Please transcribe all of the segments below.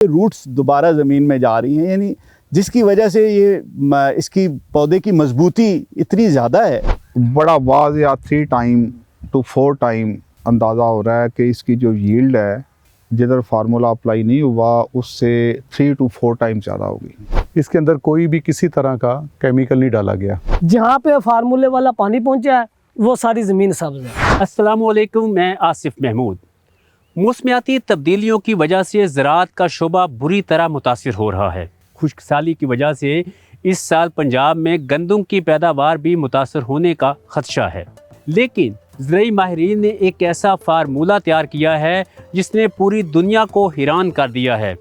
Roots दोबारा ज़मीन में जा रही हैं, यानी जिसकी वजह से ये इसकी पौधे की मजबूती इतनी ज़्यादा है। बड़ा वाज या 3 टाइम to 4 टाइम अंदाज़ा हो रहा है कि इसकी जो यील्ड है जिधर फार्मूला अप्लाई नहीं हुआ उससे 3 to 4 टाइम ज़्यादा होगी। इसके अंदर कोई भी किसी तरह का केमिकल नहीं डाला गया। जहाँ पे फार्मूले वाला पानी पहुँचा है वो सारी ज़मीन सब्ज़ है। अस्सलाम वालेकुम, मैं आसिफ महमूद। मौसमियाती तब्दीलियों की वजह से ज़राअत का शोबा बुरी तरह मुतासिर हो रहा है। खुश्क साली की वजह से इस साल पंजाब में गंदम की पैदावार भी मुतासर होने का खदशा है, लेकिन ज़राई माहिरीन ने एक ऐसा फार्मूला तैयार किया है जिसने पूरी दुनिया को हैरान कर दिया है।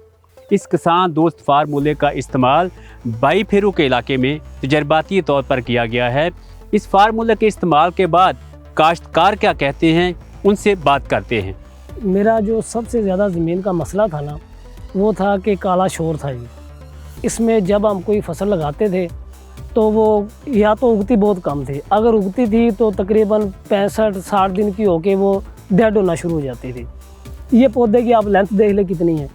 इस किसान दोस्त फार्मूले का इस्तेमाल बाई फेरू के इलाके में तजर्बाती तौर पर किया गया है। इस फार्मूले के इस्तेमाल के बाद काश्तकार क्या कहते हैं, उनसे बात करते हैं। मेरा जो सबसे ज़्यादा ज़मीन का मसला था ना, वो था कि काला शोर था जी। इसमें जब हम कोई फसल लगाते थे तो वो या तो उगती बहुत कम थी, अगर उगती थी तो तकरीबन 65-60 दिन की होके वो डेड होना शुरू हो जाती थी। ये पौधे की आप लेंथ देख लें कितनी है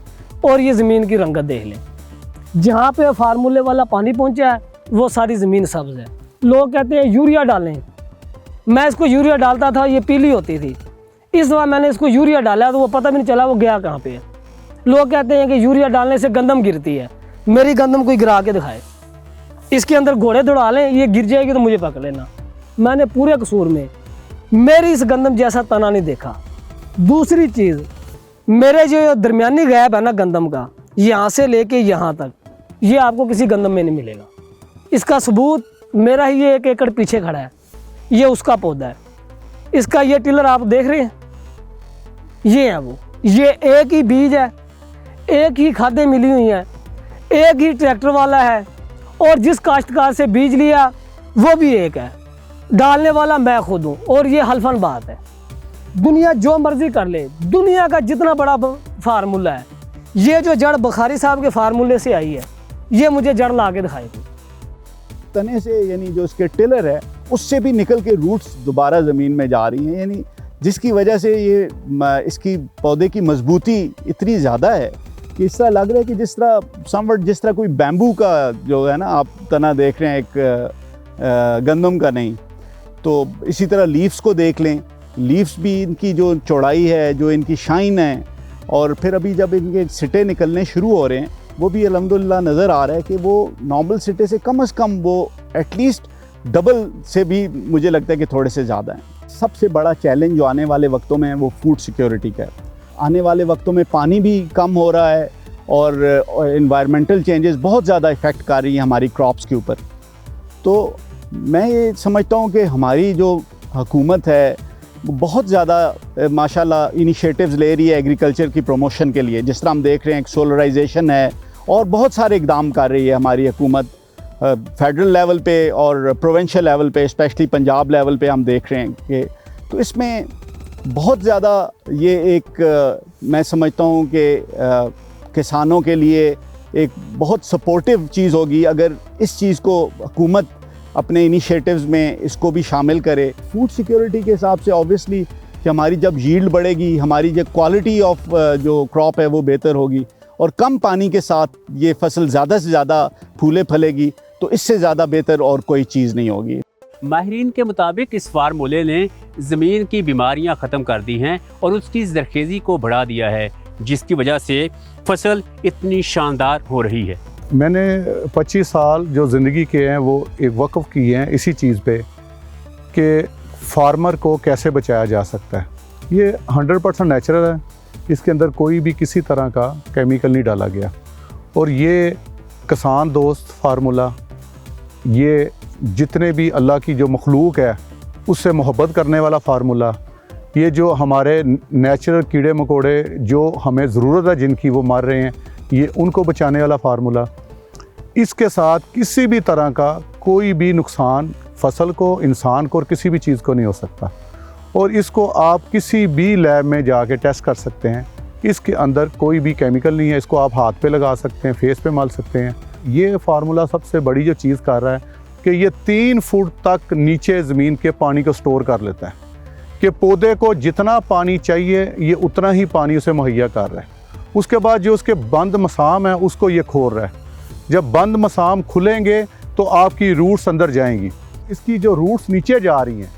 और ये ज़मीन की रंगत देख लें। जहाँ पे फार्मूले वाला पानी पहुँचा है वो सारी ज़मीन सब्ज़ है। लोग कहते हैं यूरिया डालें, मैं इसको यूरिया डालता था ये पीली होती थी। इस बार मैंने इसको यूरिया डाला तो वो पता भी नहीं चला वो गया कहाँ पे है। लोग कहते हैं कि यूरिया डालने से गंदम गिरती है, मेरी गंदम कोई गिरा के दिखाए। इसके अंदर घोड़े दौड़ा लें, ये गिर जाएगी तो मुझे पकड़ लेना। मैंने पूरे कसूर में मेरी इस गंदम जैसा तना नहीं देखा। दूसरी चीज़, मेरे जो दरमियानी गैप है ना गंदम का, यहाँ से लेके यहाँ तक, ये आपको किसी गंदम में नहीं मिलेगा। इसका सबूत मेरा ही 1 एकड़ पीछे खड़ा है, ये उसका पौधा है। इसका ये टिलर आप देख रहे हैं, ये है वो, ये एक ही बीज है, एक ही खादें मिली हुई हैं, एक ही ट्रैक्टर वाला है, और जिस काश्तकार से बीज लिया वो भी एक है, डालने वाला मैं खुद हूँ। और ये हल्फन बात है, दुनिया जो मर्जी कर ले, दुनिया का जितना बड़ा फार्मूला है, ये जो जड़ बुखारी साहब के फार्मूले से आई है, ये मुझे जड़ ला के दिखाएगी। तने से यानी जो इसके टिलर है उससे भी निकल के रूट्स दोबारा ज़मीन में जा रही हैं, यानी जिसकी वजह से ये इसकी पौधे की मजबूती इतनी ज़्यादा है कि इस तरह लग रहा है कि जिस तरह कोई बैम्बू का जो है ना आप तना देख रहे हैं, एक गंदम का नहीं, तो इसी तरह लीव्स को देख लें। लीव्स भी इनकी जो चौड़ाई है, जो इनकी शाइन है, और फिर अभी जब इनके सिटे निकलने शुरू हो रहे हैं वो भी अल्हम्दुलिल्लाह नज़र आ रहा है कि वो नॉर्मल सिटे से कम वो एटलीस्ट डबल से भी मुझे लगता है कि थोड़े से ज़्यादा हैं। सबसे बड़ा चैलेंज जो आने वाले वक्तों में है वो फूड सिक्योरिटी का है। आने वाले वक्तों में पानी भी कम हो रहा है और एनवायरमेंटल चेंजेस बहुत ज़्यादा इफ़ेक्ट कर रही हैं हमारी क्रॉप्स के ऊपर। तो मैं ये समझता हूँ कि हमारी जो हुकूमत है वो बहुत ज़्यादा माशाल्लाह इनिशिएटिव्स ले रही है एग्रीकल्चर की प्रमोशन के लिए। जिस तरह हम देख रहे हैं, एक सोलराइजेशन है और बहुत सारे इकदाम कर रही है हमारी हुकूमत फेडरल लेवल पे और प्रोविंशियल लेवल पे, स्पेशली पंजाब लेवल पे हम देख रहे हैं कि तो इसमें बहुत ज़्यादा ये एक मैं समझता हूँ कि किसानों के लिए एक बहुत सपोर्टिव चीज़ होगी अगर इस चीज़ को हुकूमत अपने इनिशिएटिव्स में इसको भी शामिल करे। फूड सिक्योरिटी के हिसाब से ऑब्वियसली कि हमारी जब यील्ड बढ़ेगी, हमारी जो क्वालिटी ऑफ जो क्रॉप है वो बेहतर होगी और कम पानी के साथ ये फसल ज़्यादा से ज़्यादा फूले फलेगी, तो इससे ज़्यादा बेहतर और कोई चीज़ नहीं होगी। माहिरीन के मुताबिक इस फार्मूले ने ज़मीन की बीमारियां ख़त्म कर दी हैं और उसकी ज़रखेज़ी को बढ़ा दिया है, जिसकी वजह से फसल इतनी शानदार हो रही है। मैंने 25 साल जो ज़िंदगी के हैं वो एक वक़्फ़ किए हैं इसी चीज़ पे कि फार्मर को कैसे बचाया जा सकता है। ये 100% नेचुरल है, इसके अंदर कोई भी किसी तरह का केमिकल नहीं डाला गया और ये किसान दोस्त फार्मूला, ये जितने भी अल्लाह की जो मखलूक है उससे मोहब्बत करने वाला फार्मूला, ये जो हमारे नेचुरल कीड़े मकोड़े जो हमें ज़रूरत है जिनकी वो मर रहे हैं, ये उनको बचाने वाला फार्मूला, इसके साथ किसी भी तरह का कोई भी नुकसान फसल को, इंसान को और किसी भी चीज़ को नहीं हो सकता। और इसको आप किसी भी लैब में जाके टेस्ट कर सकते हैं, इसके अंदर कोई भी केमिकल नहीं है। इसको आप हाथ पे लगा सकते हैं, फेस पे मल सकते हैं। ये फार्मूला सबसे बड़ी जो चीज़ कर रहा है कि ये 3 फुट तक नीचे ज़मीन के पानी को स्टोर कर लेता है कि पौधे को जितना पानी चाहिए ये उतना ही पानी उसे मुहैया कर रहा है। उसके बाद जो उसके बंद मसाम है उसको ये खोल रहा है। जब बंद मसाम खुलेंगे तो आपकी रूट्स अंदर जाएंगी। इसकी जो रूट्स नीचे जा रही हैं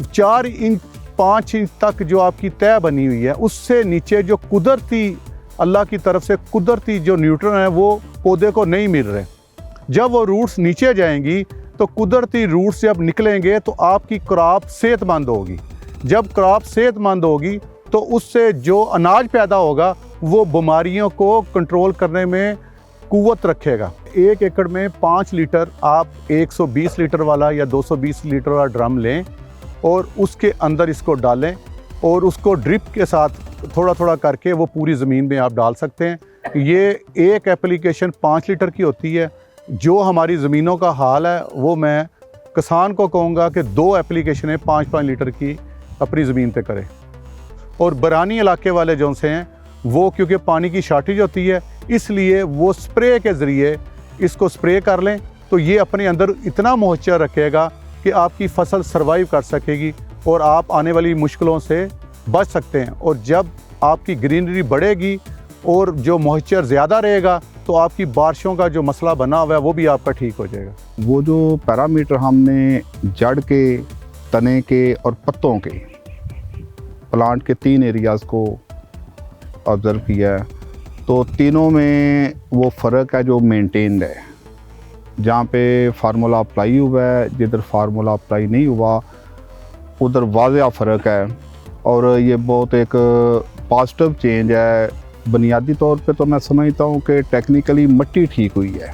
4 इंच 5 इंच तक जो आपकी तय बनी हुई है, उससे नीचे जो कुदरती अल्लाह की तरफ से कुदरती जो न्यूट्रन है वो पौधे को नहीं मिल रहे। जब वो रूट्स नीचे जाएंगी तो कुदरती रूट्स जब निकलेंगे तो आपकी क्रॉप सेहतमंद होगी। जब क्रॉप सेहतमंद होगी तो उससे जो अनाज पैदा होगा वो बीमारियों को कंट्रोल करने में कुव्वत रखेगा। 1 एकड़ में 5 लीटर आप 120 लीटर वाला या 220 लीटर वाला ड्रम लें और उसके अंदर इसको डालें और उसको ड्रिप के साथ थोड़ा थोड़ा करके वो पूरी ज़मीन में आप डाल सकते हैं। ये एक एप्लीकेशन 5 लीटर की होती है। जो हमारी ज़मीनों का हाल है वो मैं किसान को कहूँगा कि 2 एप्लीकेशनें 5-5 लीटर की अपनी ज़मीन पे करें। और बरानी इलाके वाले जो से हैं वो क्योंकि पानी की शॉर्टेज होती है इसलिए वो स्प्रे के ज़रिए इसको स्प्रे कर लें तो ये अपने अंदर इतना मॉइस्चर रखेगा कि आपकी फसल सर्वाइव कर सकेगी और आप आने वाली मुश्किलों से बच सकते हैं। और जब आपकी ग्रीनरी बढ़ेगी और जो मॉइस्चर ज़्यादा रहेगा तो आपकी बारिशों का जो मसला बना हुआ है वो भी आपका ठीक हो जाएगा। वो जो पैरामीटर हमने जड़ के, तने के और पत्तों के प्लांट के 3 एरियाज़ को ऑब्ज़र्व किया है तो तीनों में वो फ़र्क है जो मेंटेन्ड है। जहाँ पे फार्मूला अप्लाई हुआ है, जिधर फार्मूला अप्लाई नहीं हुआ उधर वाज़ेह फ़र्क है। और ये बहुत एक पॉजिटिव चेंज है। बुनियादी तौर पे तो मैं समझता हूँ कि टेक्निकली मिट्टी ठीक हुई है,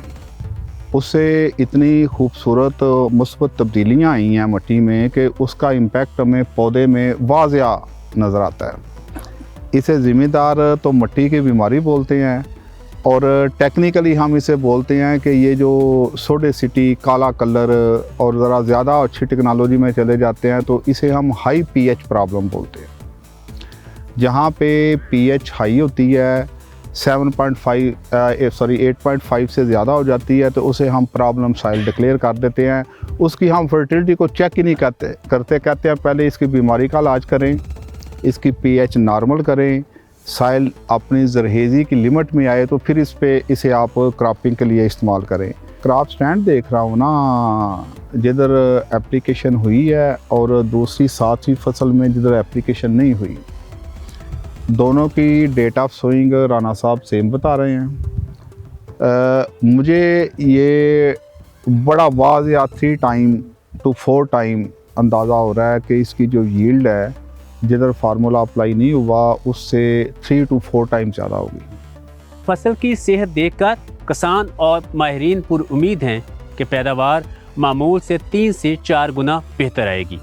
उससे इतनी खूबसूरत मुस्बत तब्दीलियाँ आई हैं मिट्टी में कि उसका इम्पेक्ट हमें पौधे में वाज़ेह नज़र आता है। इसे ज़िम्मेदार तो मिट्टी की बीमारी बोलते हैं और टेक्निकली हम इसे बोलते हैं कि ये जो सोडेसिटी, काला कलर और ज़रा ज़्यादा अच्छी टेक्नोलॉजी में चले जाते हैं तो इसे हम हाई पीएच प्रॉब्लम बोलते हैं। जहाँ पे पीएच हाई होती है 8.5 से ज़्यादा हो जाती है तो उसे हम प्रॉब्लम साइल डिक्लेयर कर देते हैं। उसकी हम फर्टिलिटी को चेक ही नहीं करते कहते हैं पहले इसकी बीमारी का इलाज करें, इसकी पीएच नॉर्मल करें, साइल अपनी जरहेज़ी की लिमिट में आए तो फिर इसे आप क्रॉपिंग के लिए इस्तेमाल करें। क्रॉप स्टैंड देख रहा हूँ ना, जिधर एप्लीकेशन हुई है और दूसरी 7वीं फसल में जिधर एप्लीकेशन नहीं हुई, दोनों की डेट ऑफ सोइंग राना साहब सेम बता रहे हैं। मुझे ये बड़ा वाज़ेह 3 टाइम to 4 टाइम अंदाज़ा हो रहा है कि इसकी जो यील्ड है जिधर फार्मूला अप्लाई नहीं हुआ उससे 3 to 4 टाइम ज़्यादा होगी। फसल की सेहत देखकर किसान और माहिरीन पुरुमीद हैं कि पैदावार मामूल से 3 से 4 गुना बेहतर आएगी।